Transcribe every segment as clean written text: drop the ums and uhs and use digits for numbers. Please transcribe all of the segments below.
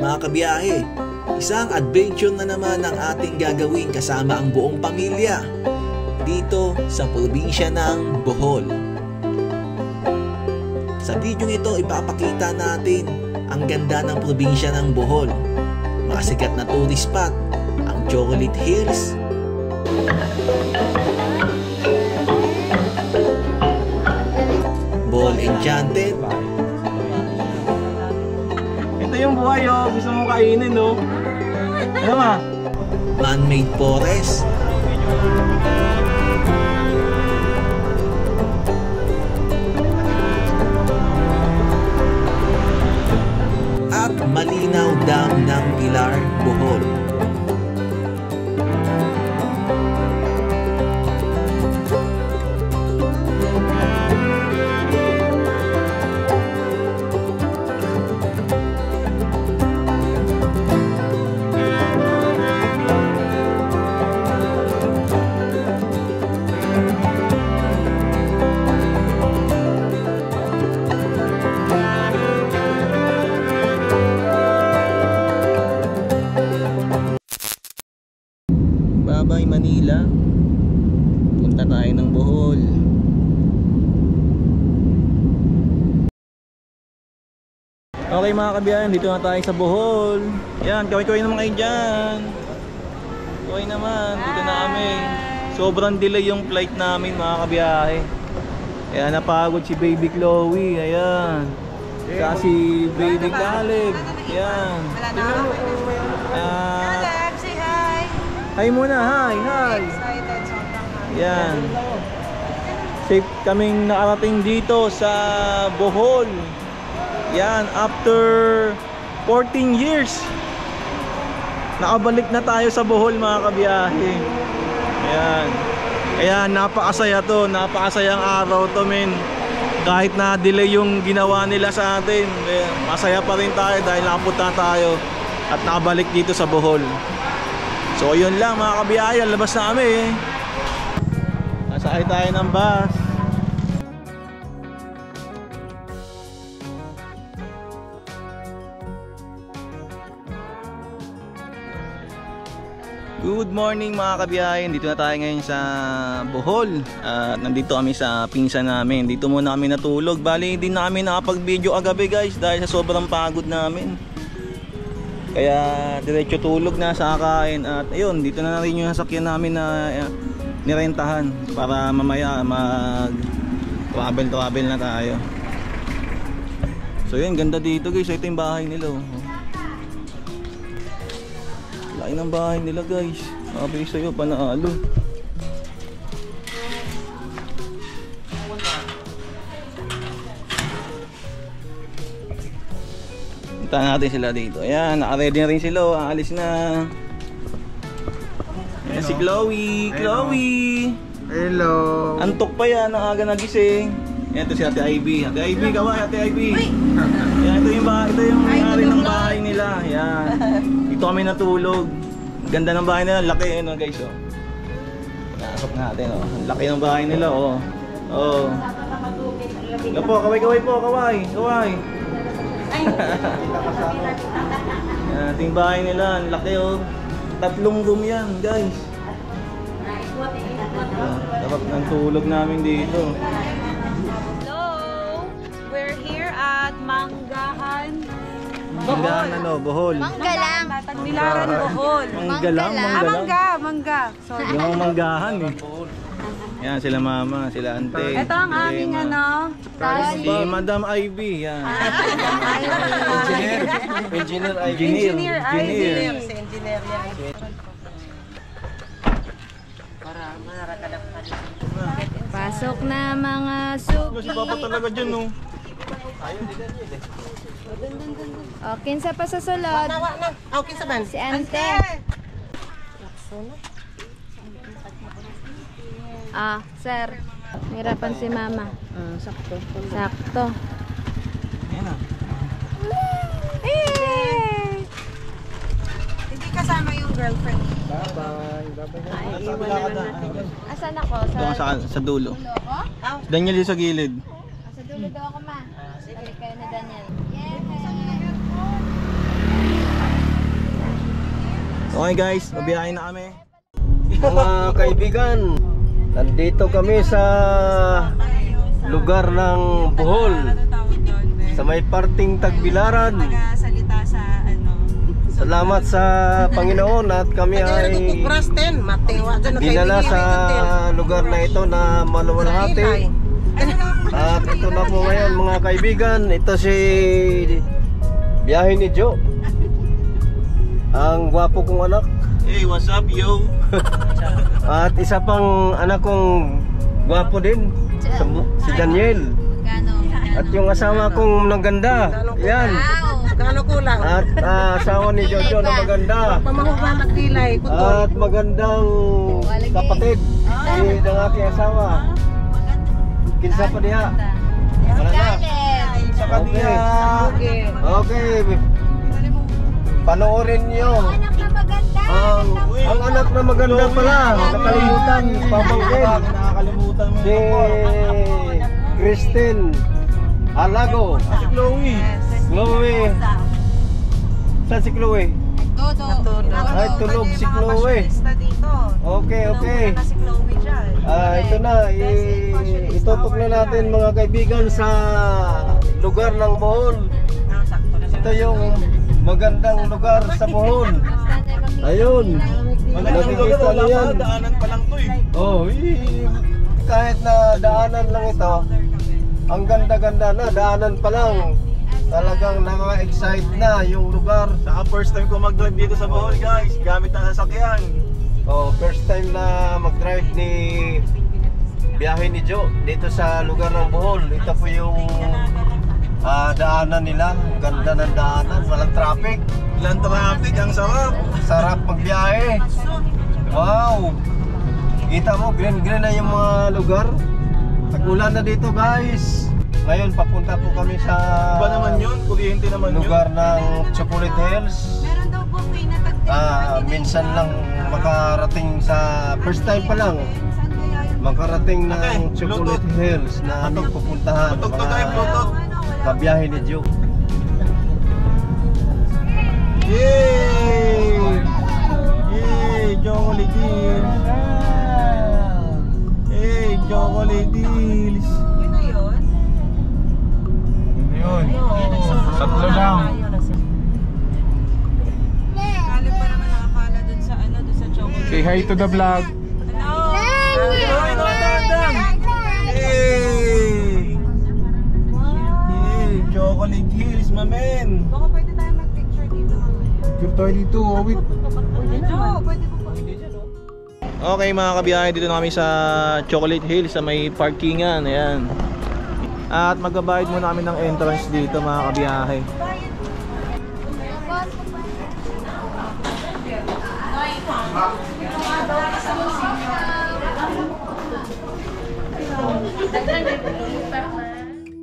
Mga kabiyahe, isang adventure na naman ang ating gagawin kasama ang buong pamilya dito sa probinsya ng Bohol. Sa video ito, ipapakita natin ang ganda ng probinsya ng Bohol. Mga sikat na tourist spot, ang Chocolate Hills, Bohol Enchanted, ito yung buhay oh, gusto mo kainin oh. Ano ba? Man-made forest, at malinaw dam ng Pilar, Bohol. Babay Manila, punta tayo ng Bohol. Okay mga kabiyahan, dito na tayo sa Bohol. Yan, kaway-kaway naman kayo dyan. Kaway naman, dito na kami. Sobrang delay yung flight namin mga kabiyahe. Kaya napagod si Baby Chloe, ayan. Saka si Baby Caleb, ayan. Hi muna, hi. Yan. Safe kaming nakarating dito sa Bohol. Yan, after 14 years. Nakabalik na tayo sa Bohol mga kabiyahe. Yan. Kaya napakasaya to, napakasayang araw to men. Kahit na delay yung ginawa nila sa atin, masaya pa rin tayo dahil nakapunta tayo at nakabalik dito sa Bohol. So yun lang mga kabiyahe, labas na kami. Nasakay tayo ng bus. Good morning mga kabiyahe, dito na tayo ngayon sa Bohol. Nandito kami sa pinsan namin. Dito muna kami natulog. Bali hindi na kami nakapag-video kagabi guys dahil sa sobrang pagod namin. Kaya diretso tulog na sa kakain. At ayun, dito na rin yung sasakyan namin na nirentahan para mamaya mag travel na tayo. So yun, ganda dito guys. Ito yung bahay nila oh. Laki ng bahay nila guys. Sabi sa'yo, panalo. Punta natin sila dito. Ayan, naka-ready na rin sila. Aalis na. Ayan si Chloe. Chloe! Hello! Antok pa yan. Ang aga nagising. Ayan, ito si Ate Ivy. Ate Ivy, kaway. Ate Ivy. Ayan, ito yung may-ari ng bahay nila. Ayan. Dito kami natulog. Ganda ng bahay nila. Laki ano guys oh. Nakasok natin oh. Laki ng bahay nila oh. Oh. Ito po, kaway po. Kaway. Yan, ating bahay nila, ang laki oh. 3 room yan guys. Sarap ng tulog namin dito. Hello! We're here at Manggahan, Manggahan ano, Bohol. Manggalang. Tagbilaran, Bohol. Manggalang. Mangga. Sorry. Yung Manggahan eh. Yan sila mama, sila ante. Ito ang aming ano, Si Madam Ivy, yan. Engineer Engineer. Pasok na mga suki. Kasi papa talaga dyan no. O, kinsa pa sa sulod? Si ante. Sir. Hirapan si mama. Sakto. Ayan na. Hindi kasama yung girlfriend. Bye-bye. Asan ako? Doon sa dulo. Dulo ako? Daniel yung sa gilid. Sa dulo daw ako ma. Balik kayo ni Daniel. Okay guys, mabiyahin na kami. Mga kaibigan, nandito kami sa lugar ng Bohol, sa may parting Tagbilaran. Salamat sa Panginoon at kami ay dinala sa lugar na ito na maluwalhati. At ito na po ngayon mga kaibigan, ito si biyahe ni Joe, ang gwapo kong anak. Hey, what's up yo? At isa pang anak kong gwapo din, si Daniel. At yung asawa kong naganda, yan. At asawa ni Jojo na maganda. At magandang kapatid ng aking asawa. Kinsa pa diha? Kinsa pa diha? Okay. Panoorin nyo ang anak na maganda pala. Nakalimutan, pamangkin. Si Christine Alago. Si Chloe. Chloe. Saan si Chloe? Ay, tulog si Chloe. Okay, okay. Ito na, itutok na natin mga kaibigan sa lugar ng Bohol. Ito yung magandang lugar sa Bohol. Ayun. Nakikita niyo yan. Daanan pa lang to eh. Oh, kahit na daanan lang ito, ang ganda-ganda na, daanan pa lang. Talagang nakaka-excite na yung lugar. Saka first time ko mag-drive dito sa Bohol guys, gamit ang sasakyan. Oh, first time na mag-drive ni biyahe ni Joe dito sa lugar ng Bohol. Ito po yung daanan nila. Ganda ng daanan, walang traffic. Walang traffic, ang sarap. Sarap magbiyahe. Wow. Kita mo, green-green na yung mga lugar. Tag-ulan na dito guys. Ngayon papunta po kami sa Iba naman yun, kuryente naman lugar ng Chocolate Hills. Meron daw po kayo natagdag. Minsan lang makarating sa first time pa lang makarating ng Chocolate Hills na aming pupuntahan. Tutok tayo, tutok. Kabiyahe ni Joe. Yay! Yay! Chocolate Hills! Hey! Chocolate Hills! Yun. Tatlo lang. Kalip pa naman nakakala dun sa ano, dun sa chocolate. Say hi to the vlog. Ay, nakatandang! Yay! Yay! Chocolate Hills, mamen! Baka pwede tayo mag-picture dito mamaya. Picture tayo dito, wait. Jo, pwede po ba? Okay mga kabiyahe, dito na kami sa Chocolate Hills sa may parkingan, ayan. At magbabayad muna kami ng entrance dito mga kabiyahe.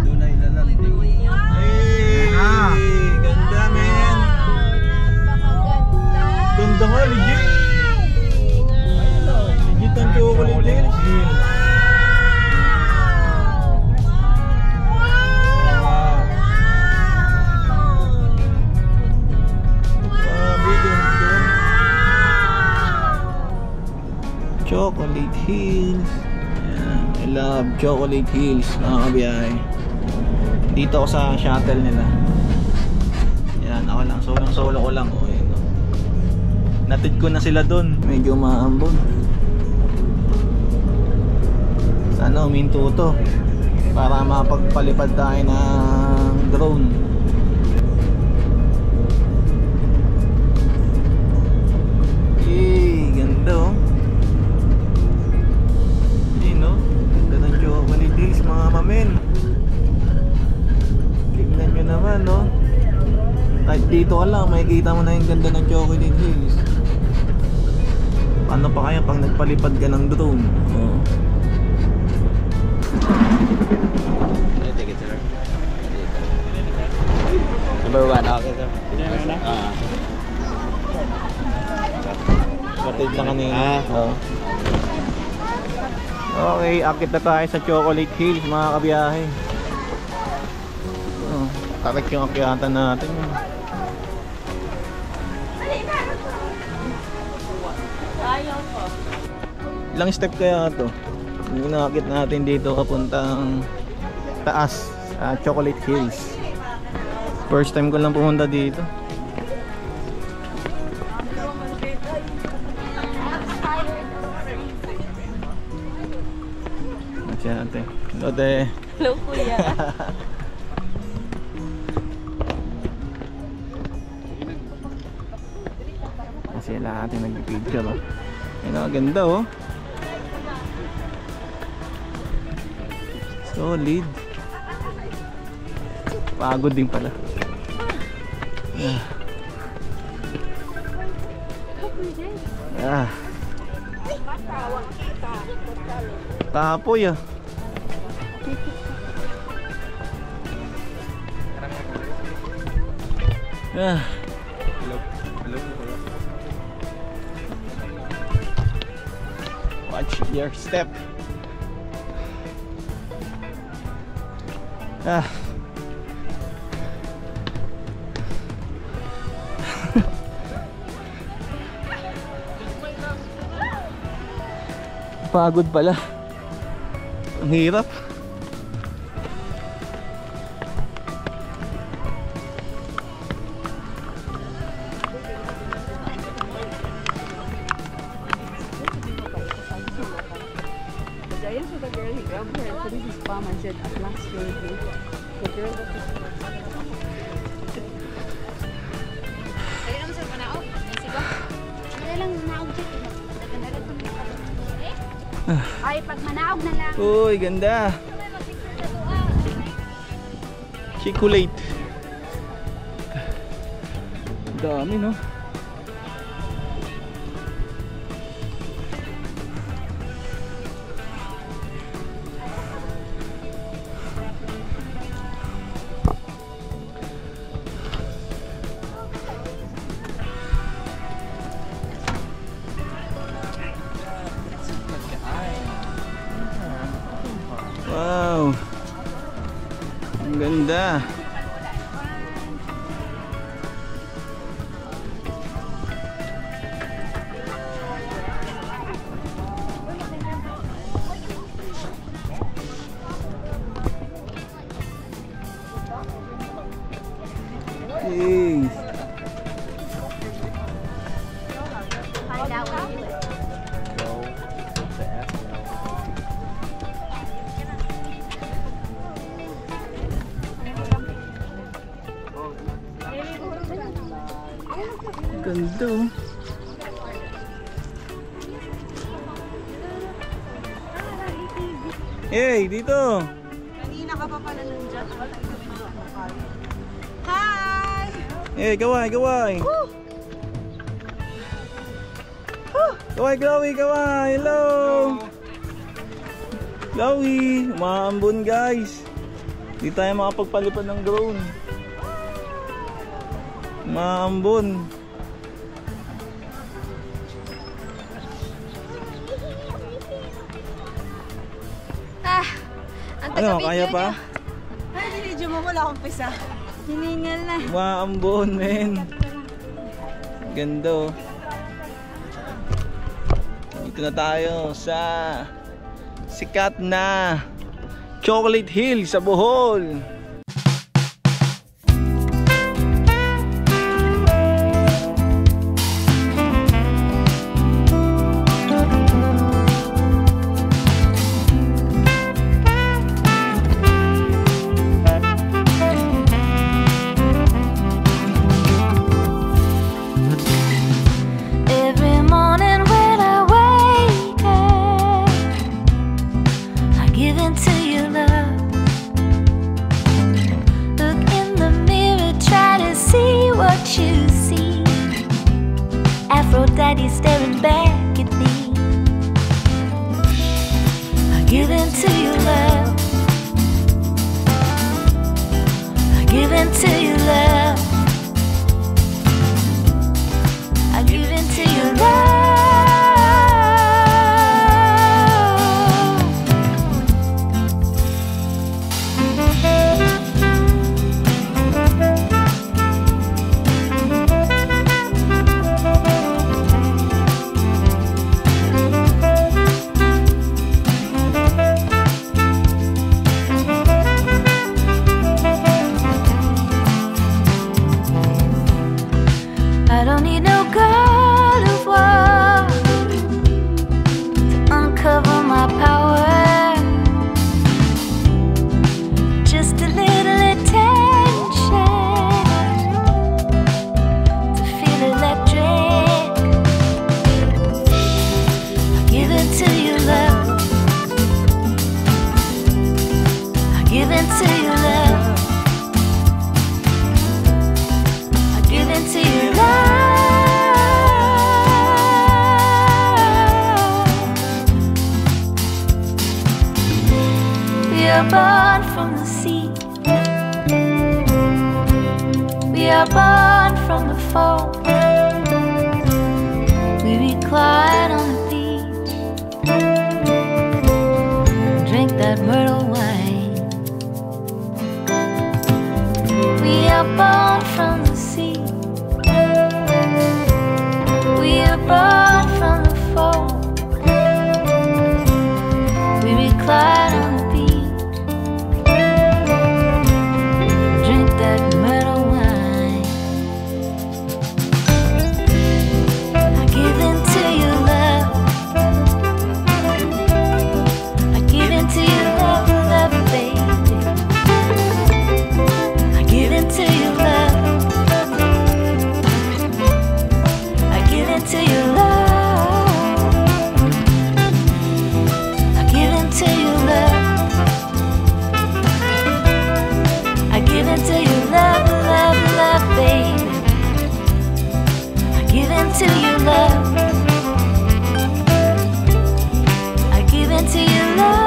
Doon ay lalanding. Hey! Ganda men! Ganda nga, legit! Legit ang Chocolate Hills. Chocolate Hills. Ayan. I love Chocolate Hills mga kabiyahe. Dito ako sa shuttle nila. Yan, ako lang, solo ko lang. O, yun, o. Natid ko na sila dun. Medyo maambon. Sana uminto to para mapagpalipad tayo ng drone. Yay, ganda oh. Chocolate Hills mga mamen. Tignan nyo naman no. Kahit dito ka lang makikita mo na yung ganda ng Chocolate Hills. Paano pa kaya pag nagpalipad ka ng drone? Oh. Number 1, okay sir. Patid na kanina. Oh. Okay, akit na tayo sa Chocolate Hills mga kabiyahe. Oh, takit yung akyatan natin. Ilang step kaya to? Yung nakakit natin dito kapuntang taas, Chocolate Hills. First time ko lang pumunta dito. Masya natin. Hello, te. Hello, kuya. Kasi lahat yung nag-picture, oh. Ayun, ganda, oh. Solid. Pagod din pala. Kapoy, ah. Watch your step. Pagod pala. Ang hirap. Giant with the girl, he grabbed her and put in his palm and said, "At last, you're here." The girl that was Kaya naman sa panaog. Sigo. Kaya lang manaog dito. Ay, pag manaog na lang. Uy, ganda. Chocolate. Dami, no? Wow. Ang ganda. Hey. Ganda, oh. Hey, dito. kanina ka pa pala nandyan. Hi! Hey, gaway, gaway. Gaway, gaway, gaway. Hello. Gaway. Umaambon, guys. Di tayo makapagpalipad ng drone. Umaambon. Ano, kaya pa? Ay, video mo, wala akong pisa. Hiningal na. Umaambon, men. Ganda, oh. Dito na tayo sa sikat na Chocolate Hills sa Bohol. Aphrodite staring back at me. I give in to your love. I give in to your love. I give in to your love. I don't need no God of war to uncover my power. Just a little attention to feel electric. I give it to you, love. I give it to you, love. I give it to you, love. We are born from the sea. We are born from the foam. We recline on the beach, drink that myrtle wine. We are born from the sea. We are born from the foam. We recline on the beach, drink that myrtle wine. I give in to you, love. I give in to you, love, love, baby. I give in to you, love. I give in to you, love. I give in to you, love. I give in to you, love, love, love, baby. I give in to you, love. I give in to you, love.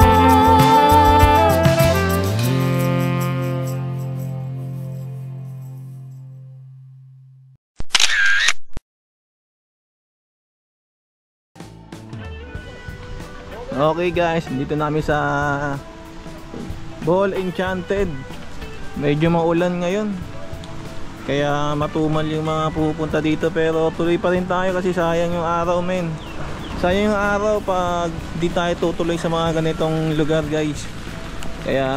Okay guys, dito namin sa Bohol Enchanted. Medyo maulan ngayon, kaya matumal yung mga pupunta dito, pero tuloy pa rin tayo kasi sayang yung araw, men. Sayang yung araw pag di tayo tutuloy sa mga ganitong lugar guys. Kaya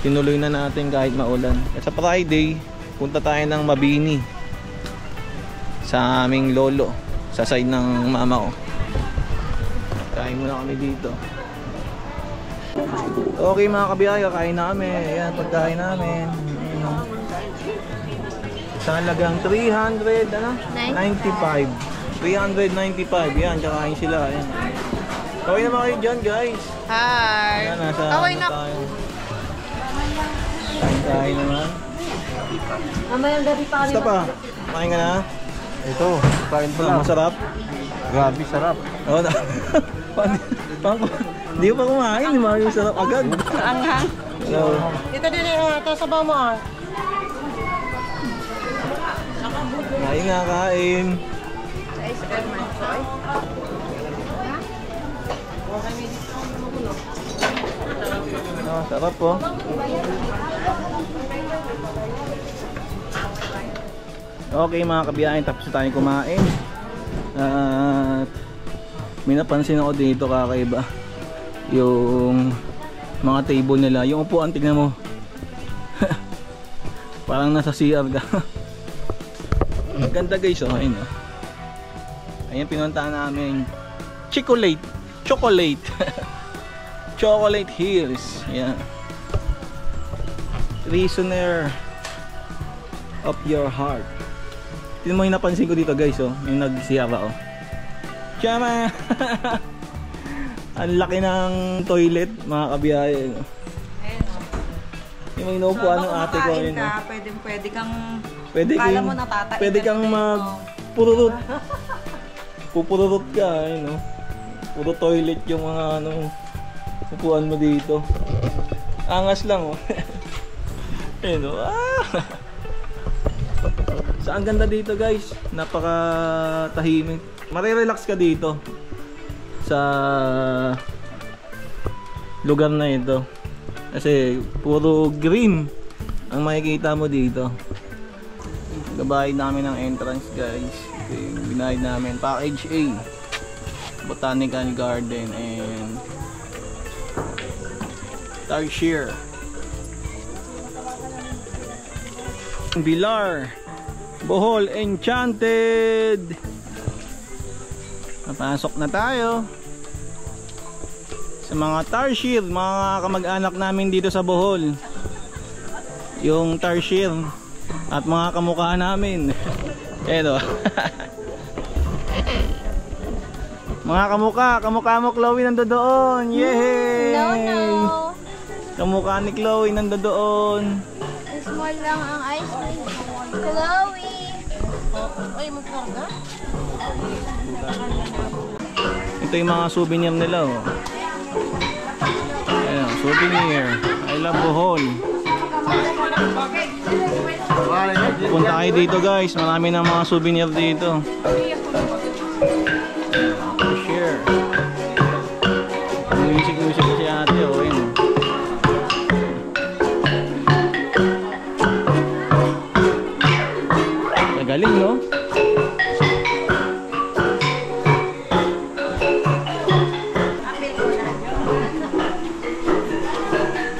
tinuloy na natin kahit maulan. At sa Friday, punta tayo ng Mabini sa aming lolo, sa side ng mama ko. Kain muna kami dito. Okay mga kabiyaya, kain namin. Ayan, pagkain namin. Ayan, oh. Sa halagang 395. 395. Yan, kakain sila. Ayan. Kaway naman kayo dyan guys. Hi! Ayan, nasa Kaway na. tayo. Kain naman. Mamayang gabi pa Basta pa, kain ka na? Ito, kain pala. Masarap. Grabe, sarap. Oo na. Hindi ko pa kumain, di ba? Yung sarap agad. Anghang. So, Ito din ito sa bawa mo. kain na, kain. Oh, sarap po. Okay mga kabiyahin, tapos na tayong kumain. At may napansin ako dito kakaiba. Yung mga table nila, yung upuan, tignan mo. Parang nasa CR ka. Ganda guys, oh, ayun oh. Ayan, pinuntahan namin Chocolate Chocolate Hills. Ayan, Prisoner of your heart. Tignan mo yung napansin ko dito guys, oh, yung nag-CR oh. Tiyama! Ang laki ng toilet mga kabiyahe. Yung may inuupuan ng ate ko yun. Pwede kang Pwede mo natatain. Pwede kang magpururot. Pupururot ka, ayun no. Puro toilet yung mga ano upuan mo dito. Angas lang oh. Ayun oh. Sa ang ganda dito guys, napaka tahimik. Marirelax ka dito sa lugar na ito kasi puro green ang makikita mo dito. Gabayad namin ng entrance guys. Okay, binayad namin package A, Botanical Garden and Tarsier, Bilar Bohol Enchanted. Napasok na tayo. Sa mga tarsier, mga kamag-anak namin dito sa Bohol. Yung tarsier at mga kamukha namin. Eto. Mga kamukha mo Chloe nando doon. Yay! No. Kamukha ni Chloe nando doon. Small lang ang ice cream. Chloe! Ay, magkarga? Ito yung mga souvenir nila oh. Ayan, souvenir. I love Bohol. Punta kayo dito guys, marami na mga souvenir dito. Share. Music si ate oh, yun. Galing no?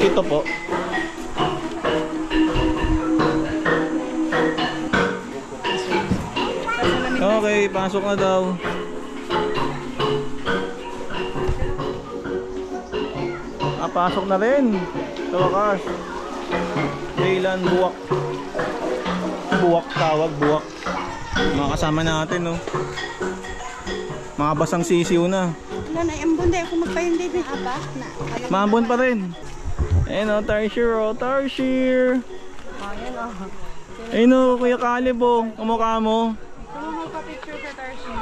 Ito po. Okay, pasok na daw. Pasok na rin. Sa wakas. Daylan buwak. Buwak tawag, buwak. Mga kasama natin, no. Mga basang sisiw na. Wala na, ambon dahil ako magpahindi din. Aba, na. Maambon pa rin. Ayun o, tarsier o, tarsier. Ayun o, Kuya Caleb o, kamukha mo. Gusto mo magpa-picture sa tarsier?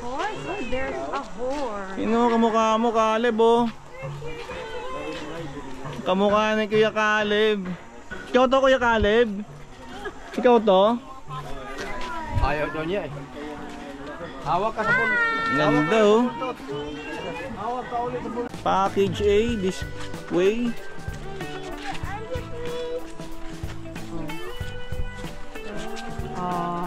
Horse? Oh, there's a horse. Ayun o, kamukha mo, Caleb o. Kamukha ni Kuya Caleb. Ikaw to, Kuya Caleb? Ikaw to? Ayaw daw niya eh. Hawak ka sa bul. Ganda oh. Package A, this way. Galing ah.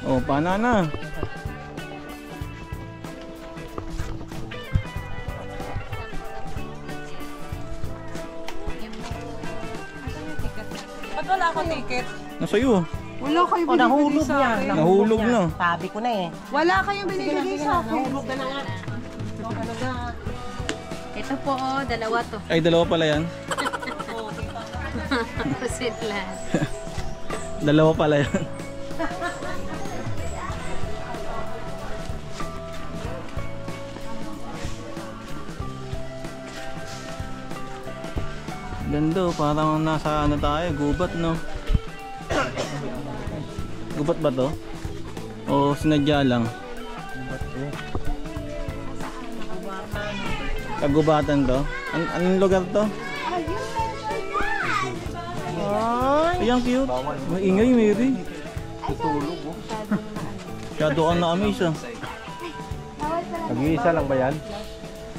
Oh, banana. Ba't wala akong ticket? Nasa iyo. Wala kayong O, binibili nahulog sa niya. akin. Nahulog na. Sabi ko na eh. Wala kayong binibili sa akin. Nahulog na nga. Ano na? Ito po, oh, dalawa to. Ay, dalawa pala yan. Sila. Dalawa pala yan. Ganda oh, parang nasa ano tayo, gubat no? Gubat ba to? O sinadya lang? Kagubatan to? Anong lugar to? Ay, ang cute. Maingay, Mary. Tutulog oh. Shadow ka na amaze ah. Nag-iisa lang ba yan?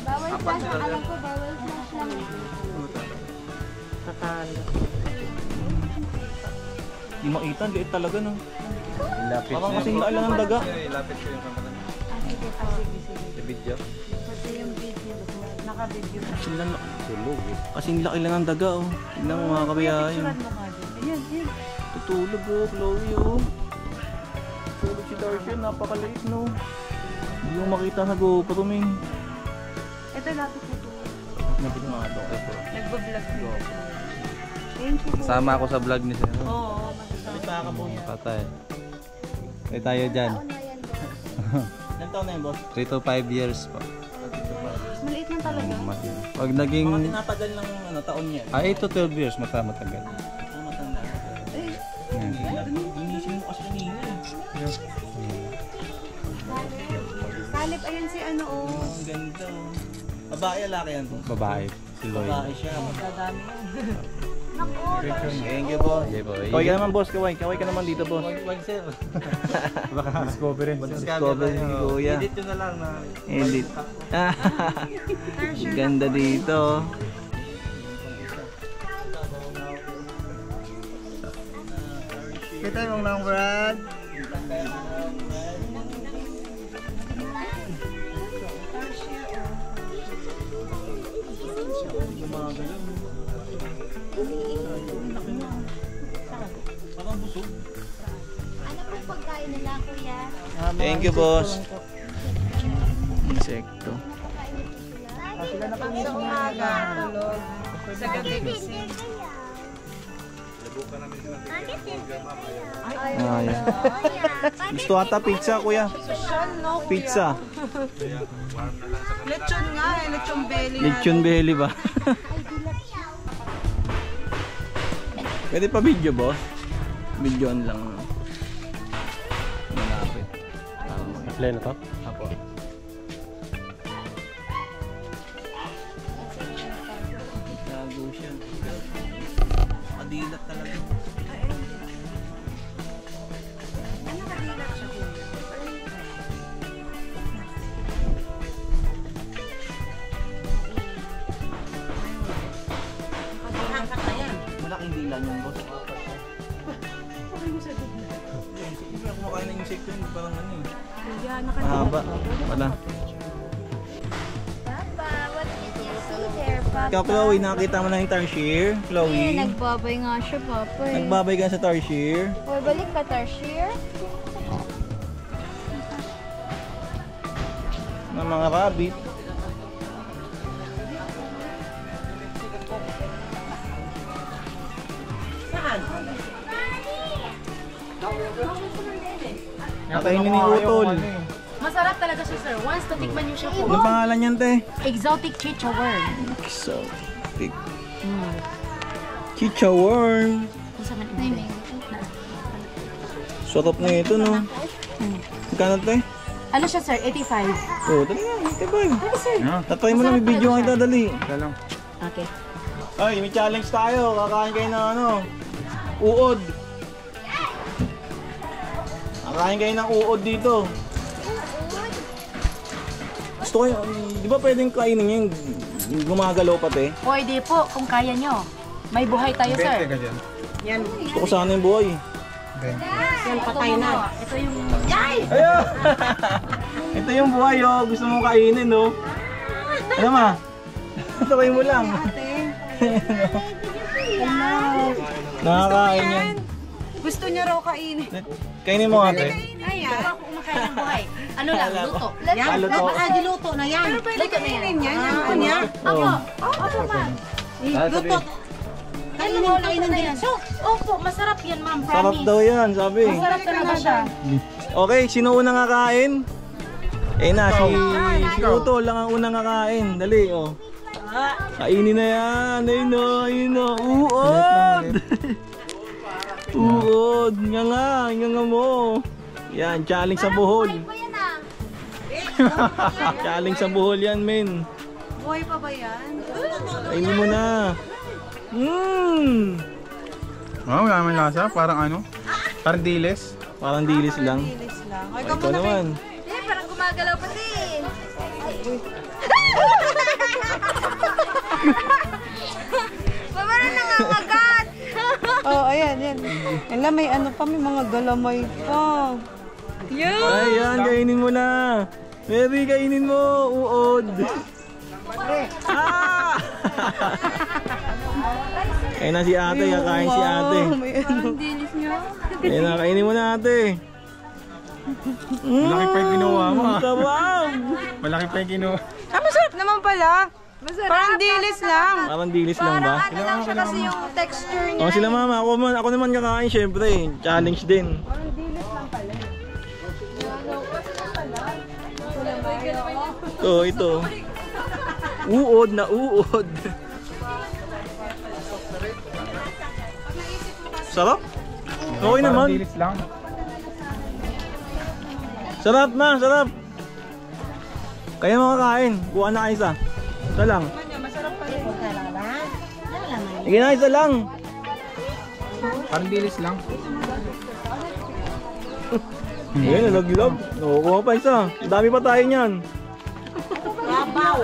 Bawal flash. Alam ko, bawal flash lang. Kakalo. Di makita, liit talaga no. Lapit Parang kasing laki lang ng daga. Lapit ko yung kamera. Sa video? Pati yung video. Naka-video. Kasing laki lang ng daga oh. Tignan mo mga kabayayan. Ayan, ayan. Tutulog oh, Chloe oh. Tutulog si Darshan, napakaliit no. Hindi mo makita sa GoPro min. Ito lapit na to. Nagbablog Nagbablog dito. Thank you. Sama ako sa vlog ni Sir. Oo. Salita ka po. Patay. Eh tayo dyan. Ilan taon na yun boss? 3 to 5 years pa. Maliit lang talaga. Pag naging... Mga tinatagal ng ano, taon niya. 8 to 12 years matagal. Matanda. Ginising mo kasi kanina eh. Kalip, ayan si ano oh. Ang ganda oh. Babae, lalaki yan boss? Babae. Si Lloyd. Babae siya. Dadami yun. Thank you boss. Okay, boy. Kaway ka naman boss, kaway. Kaway ka naman dito boss. Baka discovery. Discover ni Kuya. Edit yun na lang na. Edit. Ganda dito. Kita yung lang Brad. Ano pong pagkain nila, kuya? Thank you, boss. Insekto. Sa umaga, tulog. Sa gabi gising. Yan. Gusto ata pizza, kuya. Pizza. Lechon nga eh, lechon belly. Lechon belly ba? Pwede pa video, boss? Videoan lang. Malapit. Play na to? Apo. Gago siya. Madilat talaga. Malaking dilan yung boss. Hindi ako kumakain ng insekto yun. Parang ano eh. Mahaba. Wala. Papa, what did you see there, Papa? Ikaw, Chloe, nakakita mo na yung tarsier? Chloe? Nagbabay nga siya, Papa. Nagbabay ka sa tarsier? Uy, balik ka, Tarsier. Ng mga rabbit. Nakainin ni Utol. Masarap talaga siya, sir. Once natikman niyo siya po. Anong pangalan niyan, te? Exotic chicha worm. Exotic. Chicha worm. Sarap na ito, no? Magkano, te? Ano siya, sir? 85. Oh, dali nga. Tibay. Yeah. Tatry mo lang, may video nga itadali. Ito lang. Okay. Ay, may challenge tayo. Kakain kayo ng ano? Uod. Kakain kayo ng uod dito. Gusto ko yung, di ba pwedeng kainin yung gumagalaw pati? Pwede po, kung kaya nyo. May buhay tayo, 20 sir. ka dyan. Yan, Gusto ko sana yung buhay. 20. yan patay na. Ito yung... Ayun! Ito yung buhay, oh. Gusto mong kainin, oh. Ano ma? Try mo lang. Nakakain yan. Gusto niya raw kainin. Kainin mo, ate. Ito ako kumakain ng buhay. Ano lang, luto. Yan, Luto. diluto na yan. Luto na yan. Yan, yan, yan. Oh. Opo, ma'am. Luto. Kainin na yan. So, opo, masarap yan, ma'am. Sarap Promise. daw yan, sabi. Masarap talaga siya. Okay, sino unang kakain? Eh na, si Utol lang ang unang kakain. Dali, oh. Kainin na yan. Ayun o, ayun o. Uod! Uod! Nga nga mo. Yan, challenge sa buhol. Challenge sa buhol yan, men. Buhay pa ba yan? Kainin mo na. Wow, wala naman lasa. Parang ano? Parang diles. Parang dilis lang. Bilis lang. Ay, Ay, ikaw naman. Eh, parang gumagalaw pa din. Baba na nangangagat. Oh, ayan, yan. Alam, may ano pa, may mga galamay pa. Ayan, kainin mo na. Mary, kainin mo. Uod. Ah! Kaya na si ate, kakain si ate. May ano. Kaya na, kainin mo na ate. Malaki pa yung ginawa mo. Kabab! Malaki pa yung ginawa. Ah, masarap naman pala. Parang dilis lang. Parang dilis lang ba? Ano lang siya kasi yung texture niya. O sila mama, ako naman kakain syempre. Challenge din. Ito. Uod na uod. Sarap? Okay naman. Parang dilis lang. Sarap ma, sarap. Kaya makakain. Kuha na isa. Isa lang. Sige na, isa lang. Parang dilis lang. Ayan, nalaglag. Kuha pa isa. Dami pa tayo niyan. Babaw.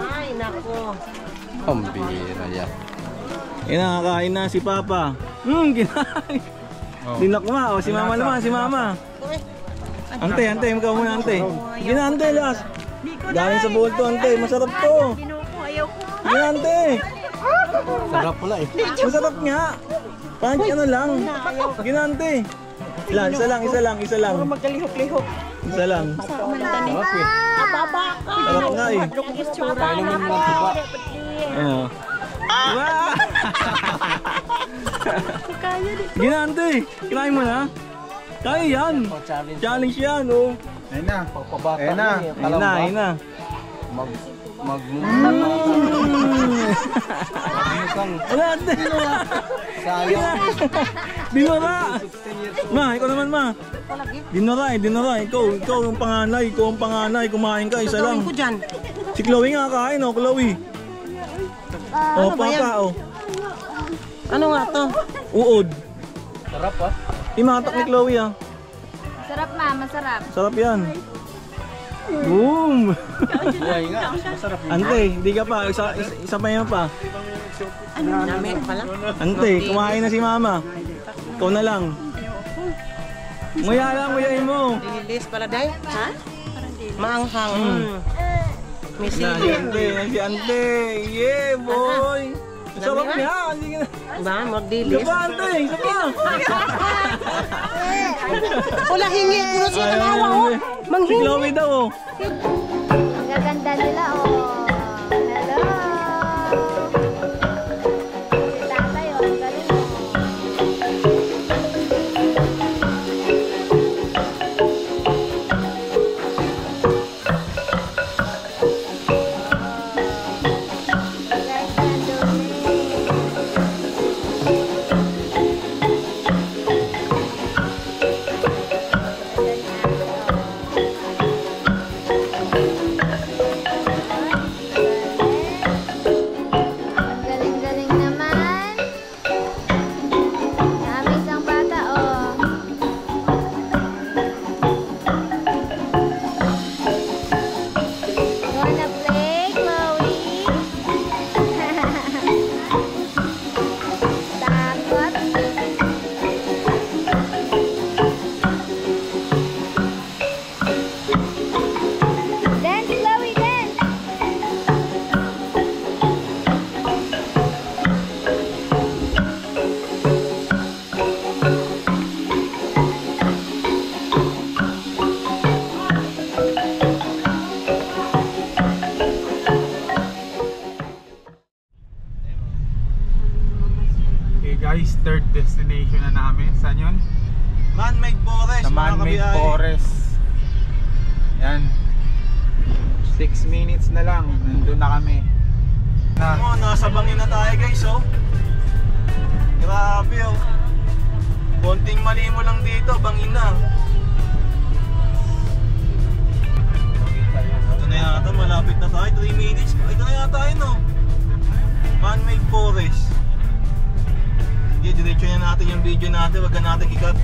Ay, nako. Pambira yan. Ayan, nakakain na si Papa. Kinain. Dinakma. O, si mama naman, si mama. Ante, ikaw muna, ante. Gina, ante, last. Galing sa bowl to, ante. Masarap to. Gina, ante. Sarap pala eh. Masarap nga. Parang ano lang. Gina, ante. Isa lang. Puro magkalihok-lihok. Isa lang. Sarap eh. Sarap nga eh. Kaya naman mga tuba. Ano? Wow! Ginante, kinain mo na? Kaya yan. Challenge yan, oh. Ayun na. Pagpabata Ayun na. Ayun na. Wala, ate. Sayang. Dinora. Ma, ikaw naman, ma. Dinora. Ikaw yung panganay. Kumain ka, isa lang. Si Chloe nga kain, oh, Chloe. Oh, papa, oh. Ano nga to? Uod. Sarap ah. Imatak ni Chloe, ah. Masarap ma, masarap. Sarap yan. Boom! Ay nga, masarap yun. Ante, hindi ka pa. Isa pa yan pa. Dami pala. Ante, kumain na si mama. Ikaw na lang. Nguyain mo. Dilis pala, day. Ha? Maanghang. May Yan, si Ante, si Ante. Yeah, boy! Sarap niya. Ba, magdilis. Isa pa, Ante. Isa pa. Wala hingi. Puro siya kanawa, oh. Si Chloe daw, oh. Ang gaganda nila, oh. Hello. Si tatay, oh. Ang galing, galing naman. Dami isang bata, oh. Wanna play, Chloe? Takot. Dance, Chloe, dance. Okay guys, third destination na namin. Saan yun? Man-made forest. Sa Man-made Forest. Yan. 6 minutes na lang. Nandun na kami. Oh, nasa bangin na tayo, guys, oh. Grabe, oh. Konting mali mo lang dito, bangin na. Ito na yata, malapit na tayo. 3 minutes. Ito na yata yun, oh. Man-made forest. Sige, diretso na natin yung video natin. Wag na natin ikat.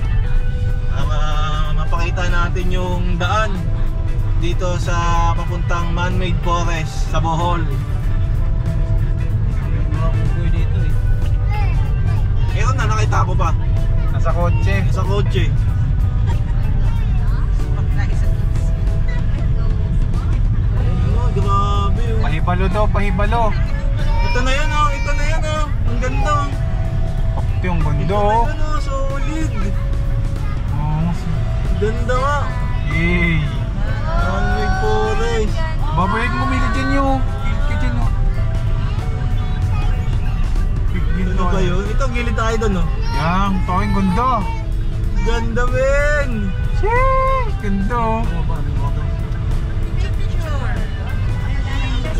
Mapakita natin yung daan dito sa papuntang Man-made Forest sa Bohol. Mga bugoy dito eh. Meron na, nakita ko pa. Nasa kotse. Sa kotse. Oh, grabe, oh. Pahibalo daw, pahibalo. Ito na yan, oh. Ito na yan, oh. Ang ganda, oh. Ito yung Ito gundo. na yan, oh. Solid. Oh, Ganda nga. yay. Man-made Forest. Babalik mo mili dyan yun. Kilid dyan yun. Ano ba yun? Ito, gilid tayo doon, oh. Yan, ito yung gundo. Ganda, men. Sheesh, gundo.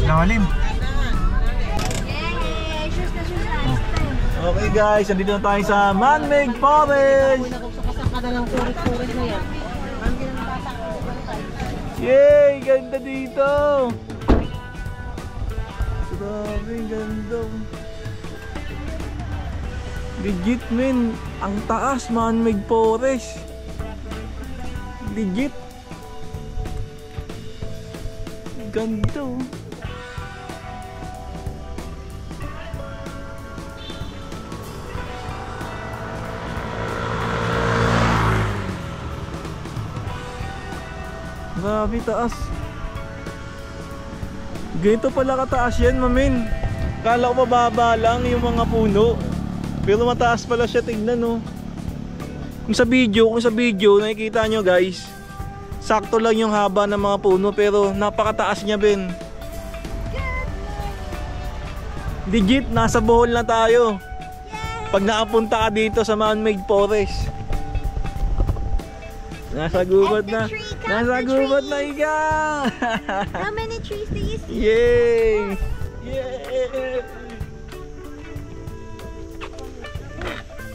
Lalim. Yay! Shoes na. Okay guys, nandito na tayo sa Man-made Forest. Kada lang turis-turis na yan. Yay! Ganda dito! Grabe, ganda. Legit, men. Ang taas, Man-made Forest. Legit. Ganda. Grabe taas. Ganito pala kataas yan, mamin. Kala ko mababa lang yung mga puno, pero mataas pala siya, tignan no. Kung sa video nakikita nyo guys, sakto lang yung haba ng mga puno, pero napakataas niya, Ben. Legit, nasa Bohol na tayo. Pag nakapunta ka dito sa man-made forest. Nasa gubat na. Nasa gubat na ikaw. How many trees do you see? Yay! Yay!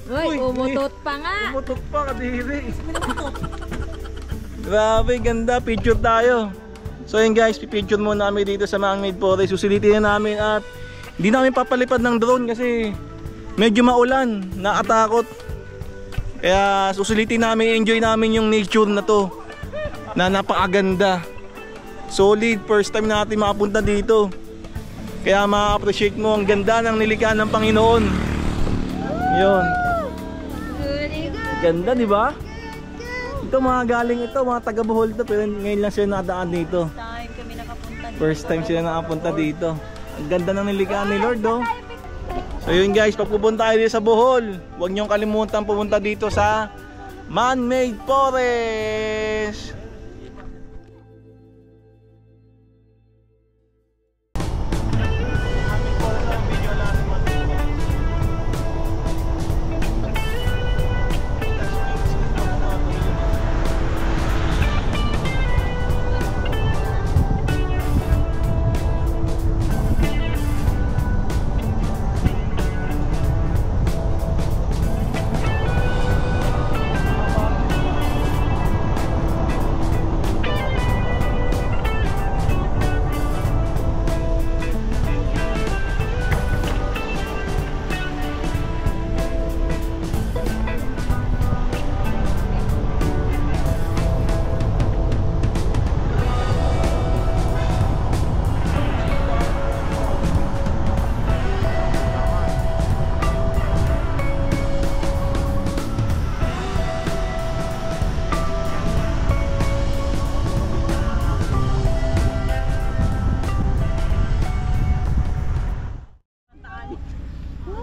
Uy, umutot pa nga. Umutot pa, kadiri. Grabe, ganda. Picture tayo. So yun guys, pipicture muna namin dito sa man-made forest. Susilitin na namin at hindi namin papalipad ng drone kasi medyo maulan. Nakatakot. Kaya susulitin namin, enjoy namin yung nature na to. Na napakaganda. Solid, first time natin makapunta dito. Kaya ma-appreciate mo ang ganda ng nilikha ng Panginoon. Yun. Ganda, di ba? Ito mga galing ito, mga taga Bohol to, pero ngayon lang sila nakadaan dito. First time sila nakapunta dito. Ang ganda ng nilikha ni Lord, oh. So yun guys, pag pupunta kayo dito sa Bohol, huwag niyong kalimutan pumunta dito sa man-made forest.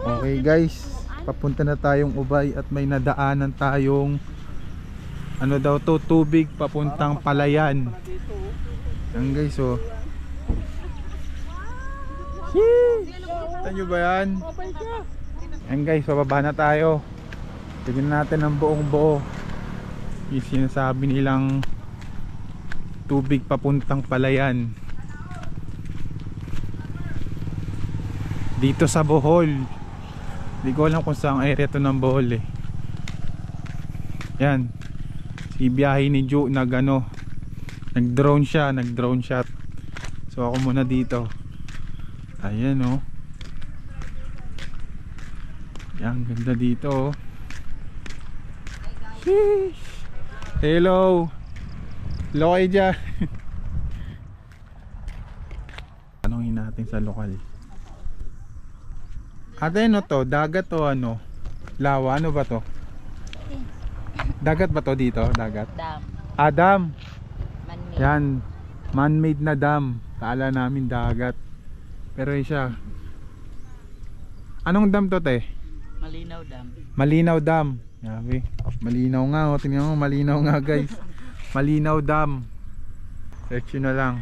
Okay guys, papunta na tayong Ubay at may nadaanan tayong ano daw to, tubig papuntang Palayan. Yan guys, oh. Kita nyo ba yan? Yan guys, bababa na tayo. Tignan natin ang buong buo. Yung sinasabi nilang tubig papuntang Palayan dito sa Bohol. Hindi ko alam kung saan area to ng Bohol eh. Yan. Si biyahe ni Joe nag-drone siya, nag-drone shot. So ako muna dito. Ayan oh. Yan, ganda dito oh. Sheesh. Hello. Hello kayo dyan. Tanongin natin sa lokal. Ate, ano to? Dagat o ano? Lawa? Ano ba to? Dagat ba to dito? Dagat? Dam. Dam. Man-made. Yan. Man-made na dam. Kaala namin dagat. Pero yun siya. Anong dam to, te? Malinaw Dam. Malinaw Dam. Yabi. Malinaw nga. O, tingnan mo. Malinaw nga guys. Malinaw Dam. Search nyo na lang.